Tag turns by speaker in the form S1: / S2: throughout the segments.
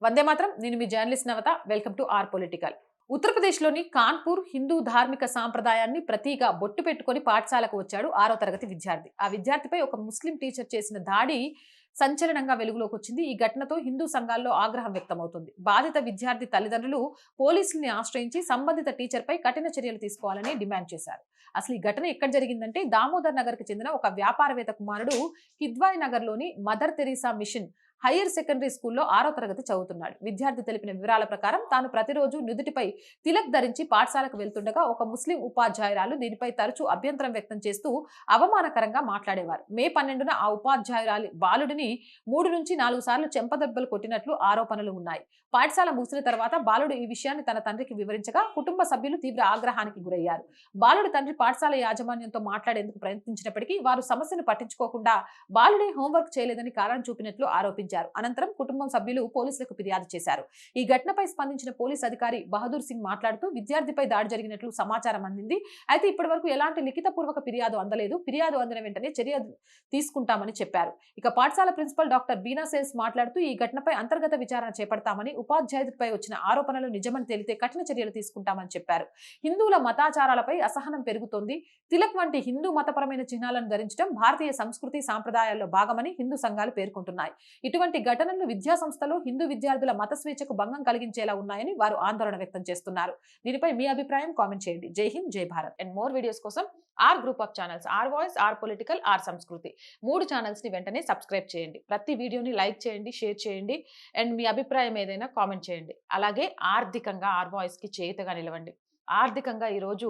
S1: వందే మాత్రం. నేను మీ journalist Navatha. Welcome to our political. ఉత్తరప్రదేశ్లోని కాన్పూర్ హిందూ ధార్మిక సాంప్రదాయాన్ని ప్రతీగా బొట్టు పెట్టుకొని పాఠశాలకు వచ్చాడు 6వ తరగతి విద్యార్థి. ఆ విద్యార్థిపై ఒక ముస్లిం టీచర్ చేసిన దాడి సంచలనంగా వెలుగులోకి వచ్చింది. ఈ ఘటనతో హిందూ సంఘాల్లో ఆగ్రహం వ్యక్తమవుతుంది. బాధిత విద్యార్థి తల్లిదండ్రులు పోలీసుల్ని ఆశ్రయించి సంబంధిత టీచర్పై కఠిన చర్యలు తీసుకోవాలని డిమాండ్ చేశారు. అసలు ఈ ఘటన ఎక్కడ జరిగిందంటే దామోదర్ నగర్ కి చెందిన ఒక వ్యాపారవేత్త కుమారుడు కిద్వాయ్ నగర్ లోని Mother Teresa mission higher secondary స్కూల్లో 6వ తరగతి చదువుతున్నాడు. విద్యార్థి తెలిపిన వివరాల ప్రకారం తాను ప్రతిరోజు నుదుటిపై తిలక్ ధరించి పాఠశాలకు వెళ్తుండగా ఒక ముస్లిం ఉపాధ్యాయురాలు దీనిపై తరచూ అభ్యంతరం వ్యక్తం చేస్తూ అవమానకరంగా మాట్లాడేవారు. మే 12న ఆ ఉపాధ్యాయురాలి బాలుడిని 3 నుంచి 4 సార్లు చెంపదెబ్బలు కొట్టినట్లు ఆరోపణలు ఉన్నాయి. పాఠశాల ముగిసిన తర్వాత బాలుడు ఈ విషయాన్ని తన తండ్రికి వివరించగా కుటుంబ సభ్యులు తీవ్ర ఆగ్రహానికి గురయ్యారు. బాలుడి తండ్రి పాఠశాల యాజమాన్యంతో మాట్లాడేందుకు ప్రయత్నించినప్పటికీ వారు సమస్యను పట్టించుకోకుండా బాలుడే హోంవర్క్ చేయలేదని కారణం చూపినట్లు ఆరోపించారు. అనంతరం కుటుంబం సభ్యులు పోలీసులకు ఫిర్యాదు చేశారు. ఈ ఘటనపై స్పందించిన పోలీస్ అధికారి బహదూర్ సింగ్ మాట్లాడుతూ విద్యార్థిపై దాడి జరిగినట్లు సమాచారం అందింది. అయితే ఇప్పటి వరకు ఎలాంటి లిఖితపూర్వక ఫిర్యాదు అందలేదు. ఫిర్యాదు అందిన వెంటనే చర్య తీసుకుంటామని చెప్పారు. ఇక పాఠశాల ప్రిన్సిపల్ డాక్టర్ బీనా సేల్స్ మాట్లాడుతూ ఈ ఘటనపై అంతర్గత విచారణ చేపడతామని, ఉపాధ్యాయుడిపై వచ్చిన ఆరోపణలు నిజమని తేలితే కఠిన చర్యలు తీసుకుంటామని చెప్పారు. హిందువుల మతాచారాలపై అసహనం పెరుగుతోంది. తిలక్ వంటి హిందూ మతపరమైన చిహ్నాలను ధరించడం భారతీయ సంస్కృతి సాంప్రదాయాల్లో భాగమని హిందూ సంఘాలు పేర్కొంటున్నాయి. ఇటువంటి ఘటనలు విద్యా సంస్థలో హిందూ విద్యార్థుల మత స్వేచ్ఛకు భంగం కలిగించేలా ఉన్నాయని వారు ఆందోళన వ్యక్తం చేస్తున్నారు. దీనిపై మీ అభిప్రాయం కామెంట్ చేయండి. జై హింద్, జై భారత్. అండ్ మోర్ వీడియోస్ కోసం R group of channels, R voice, R political, R Sanskriti 3 channels ని వెంటనే సబ్స్క్రైబ్ చేయండి. ప్రతి వీడియోని లైక్ చేయండి, షేర్ చేయండి అండ్ మీ అభిప్రాయం ఏదైనా కామెంట్ చేయండి. అలాగే ఆర్థికంగా ఆర్ వాయిస్ కి చేయుతగా నిలవండి. ఆర్థికంగా ఈరోజు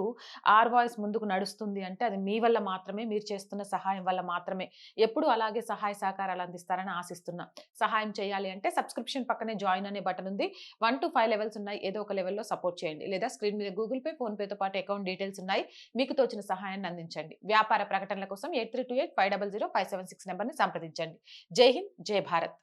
S1: ఆర్ వాయిస్ ముందుకు నడుస్తుంది అంటే అది మీ వల్ల మాత్రమే, మీరు చేస్తున్న సహాయం వల్ల మాత్రమే. ఎప్పుడు అలాగే సహాయ సహకారాలు అందిస్తారని ఆశిస్తున్నా. సహాయం చేయాలి అంటే సబ్స్క్రిప్షన్ పక్కనే జాయిన్ అనే బటన్ ఉంది. 1 to 5 లెవెల్స్ ఉన్నాయి. ఏదో ఒక లెవెల్లో సపోర్ట్ చేయండి. లేదా స్క్రీన్ మీద గూగుల్ పే, ఫోన్ పేతో పాటు అకౌంట్ డీటెయిల్స్ ఉన్నాయి. మీకు తోచిన సహాయాన్ని అందించండి. వ్యాపార ప్రకటనల కోసం 8328500576 నెంబర్ని సంప్రదించండి. జై హింద్, జై భారత్.